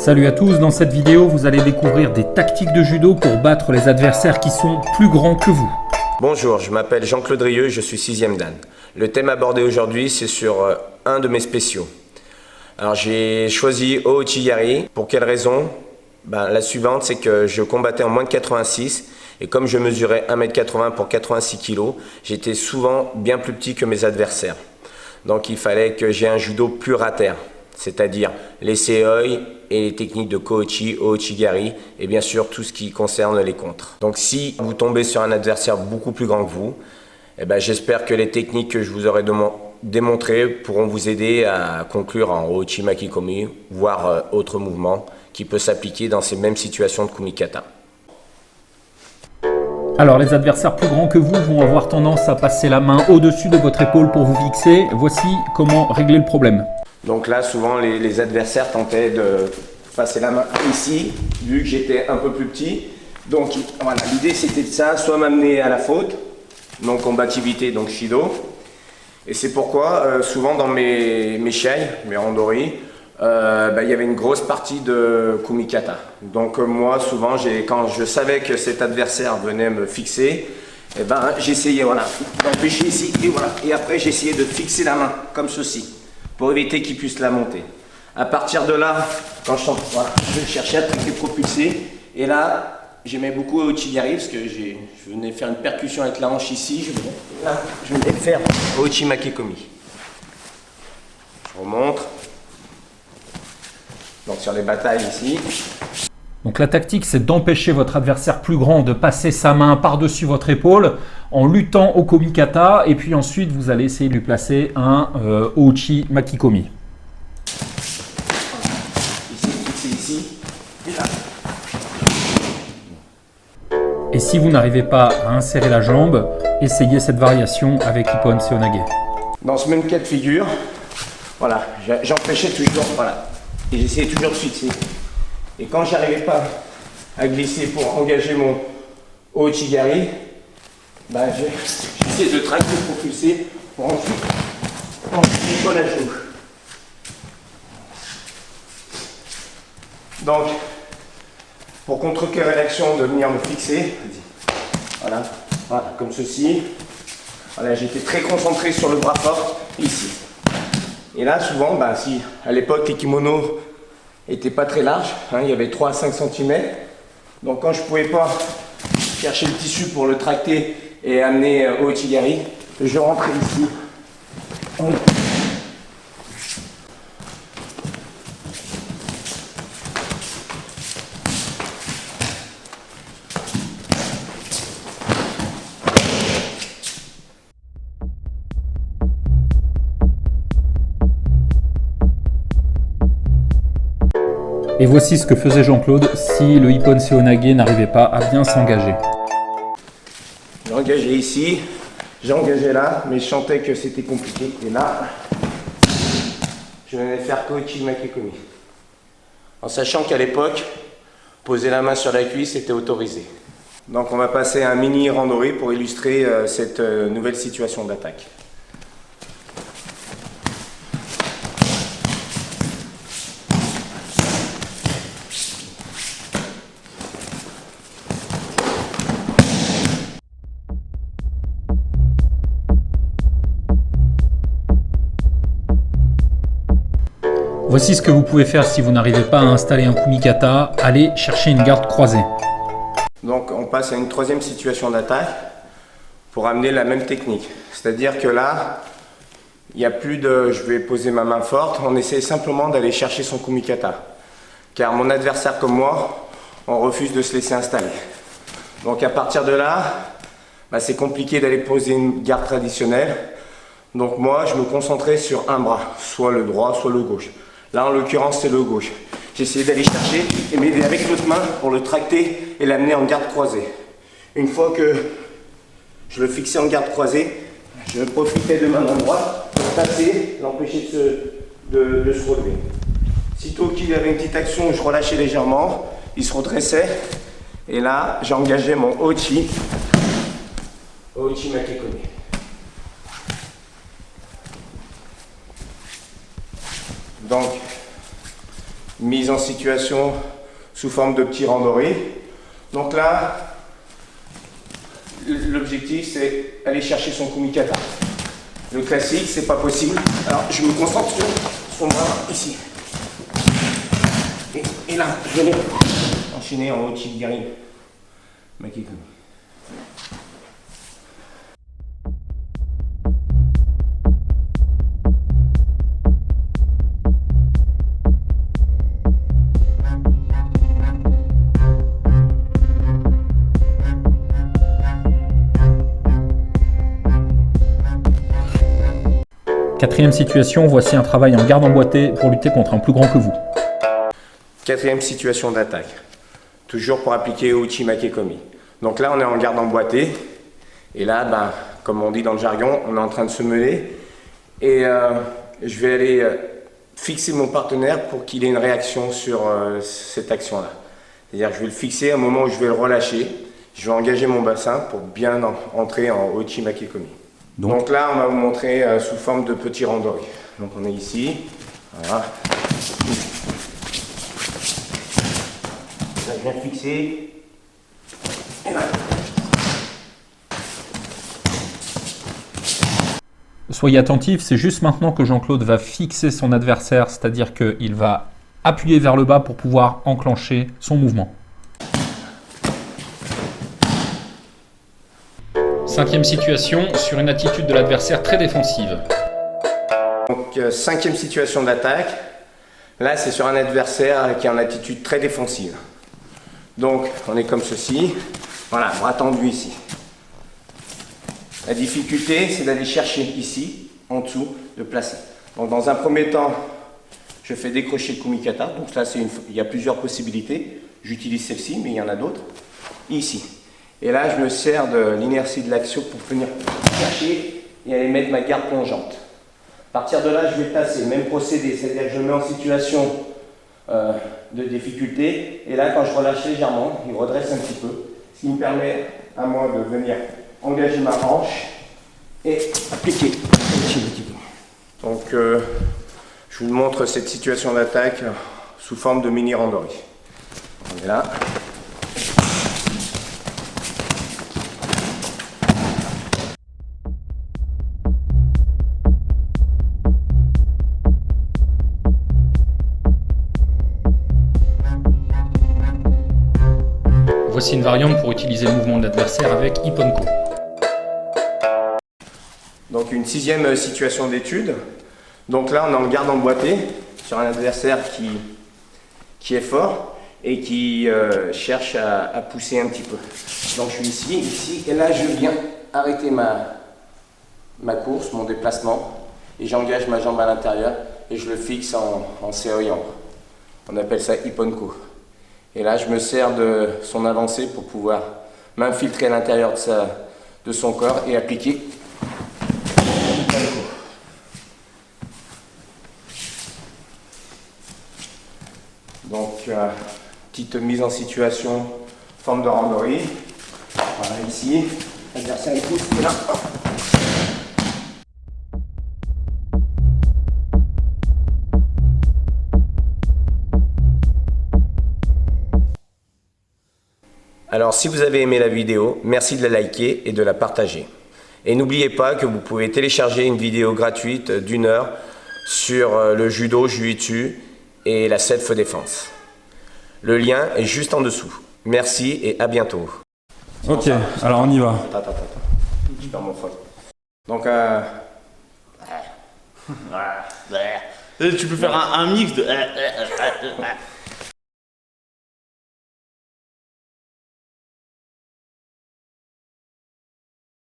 Salut à tous, dans cette vidéo vous allez découvrir des tactiques de judo pour battre les adversaires qui sont plus grands que vous. Bonjour, je m'appelle Jean-Claude Rieux, je suis 6e Dan. Le thème abordé aujourd'hui c'est sur un de mes spéciaux. Alors j'ai choisi Ouchi-gari. Pour quelle raison? La suivante, c'est que je combattais en moins de 86 et comme je mesurais 1m80 pour 86 kg, j'étais souvent bien plus petit que mes adversaires. Donc il fallait que j'ai un judo plus rater, c'est-à-dire les seoi et les techniques de Kouchi, Ouchi-gari et bien sûr tout ce qui concerne les contres. Donc si vous tombez sur un adversaire beaucoup plus grand que vous, j'espère que les techniques que je vous aurai démontrées pourront vous aider à conclure en Ouchi Makikomi, voire autre mouvement qui peut s'appliquer dans ces mêmes situations de kumikata. Alors les adversaires plus grands que vous vont avoir tendance à passer la main au-dessus de votre épaule pour vous fixer. Voici comment régler le problème. Donc là souvent les adversaires tentaient de passer la main ici, vu que j'étais un peu plus petit. Donc voilà, l'idée c'était de ça, soit m'amener à la faute, donc combativité, donc Shido. Et c'est pourquoi souvent dans mes shiai, mes randori, il y avait une grosse partie de kumikata. Donc moi souvent quand je savais que cet adversaire venait me fixer, j'essayais d'empêcher ici et voilà. Et après j'essayais de fixer la main comme ceci pour éviter qu'il puisse la monter. À partir de là, quand je cherchais à traiter propulser et là j'aimais beaucoup Ouchi-gari parce que je venais faire une percussion avec la hanche ici, je venais faire Ouchi Makikomi. Je remonte. Donc sur les batailles ici. Donc la tactique, c'est d'empêcher votre adversaire plus grand de passer sa main par-dessus votre épaule en luttant au kumikata et puis ensuite vous allez essayer de lui placer un Ouchi Makikomi. Ici, fixé ici et là. Et si vous n'arrivez pas à insérer la jambe, essayez cette variation avec Ippon Seoinage. Dans ce même cas de figure, voilà, j'empêchais toujours, voilà. Et j'essayais toujours de fixer. Et quand j'arrivais pas à glisser pour engager mon Ouchi-gari, j'essayais de tracter, propulser pour ensuite Ippon la joue. Donc, pour contrecarrer l'action de venir me fixer, voilà, comme ceci. Voilà, j'étais très concentré sur le bras fort, ici. Et là, souvent, si à l'époque les kimonos n'étaient pas très larges, il y avait 3 à 5 cm. Donc quand je ne pouvais pas chercher le tissu pour le tracter et amener au Ouchi-gari, je rentrais ici. Et voici ce que faisait Jean-Claude si le Ippon Seoinage n'arrivait pas à bien s'engager. J'engageais ici, j'engageais là, mais je sentais que c'était compliqué. Et là, je venais faire Kouchi Makikomi. En sachant qu'à l'époque, poser la main sur la cuisse était autorisé. Donc on va passer à un mini randori pour illustrer cette nouvelle situation d'attaque. Voici ce que vous pouvez faire si vous n'arrivez pas à installer un kumikata. Allez chercher une garde croisée. Donc on passe à une troisième situation d'attaque pour amener la même technique. C'est-à-dire que là, il n'y a plus de je vais poser ma main forte, on essaie simplement d'aller chercher son kumikata. Car mon adversaire comme moi, on refuse de se laisser installer. Donc à partir de là, c'est compliqué d'aller poser une garde traditionnelle. Donc moi, je me concentrais sur un bras, soit le droit, soit le gauche. Là, en l'occurrence, c'est le gauche. J'essayais d'aller chercher et m'aider avec l'autre main pour le tracter et l'amener en garde croisée. Une fois que je le fixais en garde croisée, je profitais de ma main droite pour passer, l'empêcher de se relever. Sitôt qu'il avait une petite action, je relâchais légèrement, il se redressait et là, j'engageais mon Ouchi Makikomi. Donc, mise en situation sous forme de petits randori. Donc là, l'objectif c'est aller chercher son kumikata. Le classique, c'est pas possible. Alors je me concentre sur son bras ici. Et là, je vais enchaîner en Ouchi-gari Makikomi. Quatrième situation, voici un travail en garde emboîtée pour lutter contre un plus grand que vous. Quatrième situation d'attaque, toujours pour appliquer Ouchi Makikomi. Donc là, on est en garde emboîtée. Et là, comme on dit dans le jargon, on est en train de se mêler. Et je vais aller fixer mon partenaire pour qu'il ait une réaction sur cette action-là. C'est-à-dire que je vais le fixer à un moment où je vais le relâcher. Je vais engager mon bassin pour bien entrer en Ouchi Makikomi. Donc là, on va vous montrer sous forme de petits randori. Donc on est ici. Voilà. Là, je viens fixer. Et là. Soyez attentifs, c'est juste maintenant que Jean-Claude va fixer son adversaire, c'est-à-dire qu'il va appuyer vers le bas pour pouvoir enclencher son mouvement. Cinquième situation, sur une attitude de l'adversaire très défensive. Donc cinquième situation d'attaque, là c'est sur un adversaire qui est en attitude très défensive. Donc on est comme ceci, voilà, bras tendu ici. La difficulté c'est d'aller chercher ici, en dessous, de placer. Donc dans un premier temps, je fais décrocher le kumikata, donc là il y a plusieurs possibilités, j'utilise celle-ci mais il y en a d'autres, ici. Et là, je me sers de l'inertie de l'action pour venir chercher et aller mettre ma garde plongeante. À partir de là, je vais passer, même procédé, c'est-à-dire que je me mets en situation de difficulté. Et là, quand je relâche légèrement, il redresse un petit peu, ce qui me permet à moi de venir engager ma hanche et appliquer. Donc, je vous montre cette situation d'attaque sous forme de mini randori. On est là. Voici une variante pour utiliser le mouvement de l'adversaire avec Ipponko. Donc une sixième situation d'étude. Donc là on est en garde emboîtée sur un adversaire qui est fort et qui cherche à pousser un petit peu. Donc je suis ici, et là je viens arrêter ma course, mon déplacement, et j'engage ma jambe à l'intérieur et je le fixe en seoi. On appelle ça Ipponko. Et là, je me sers de son avancée pour pouvoir m'infiltrer à l'intérieur de son corps et appliquer. Donc, petite mise en situation, forme de randori. Voilà, ici, l'adversaire il pousse, et là. Alors si vous avez aimé la vidéo, merci de la liker et de la partager. Et n'oubliez pas que vous pouvez télécharger une vidéo gratuite d'1 heure sur le judo, jiu-jitsu et la self-défense. Le lien est juste en dessous. Merci et à bientôt. Ok, alors on y va. Attends. Je perds mon fol. Donc Tu peux faire un mix de...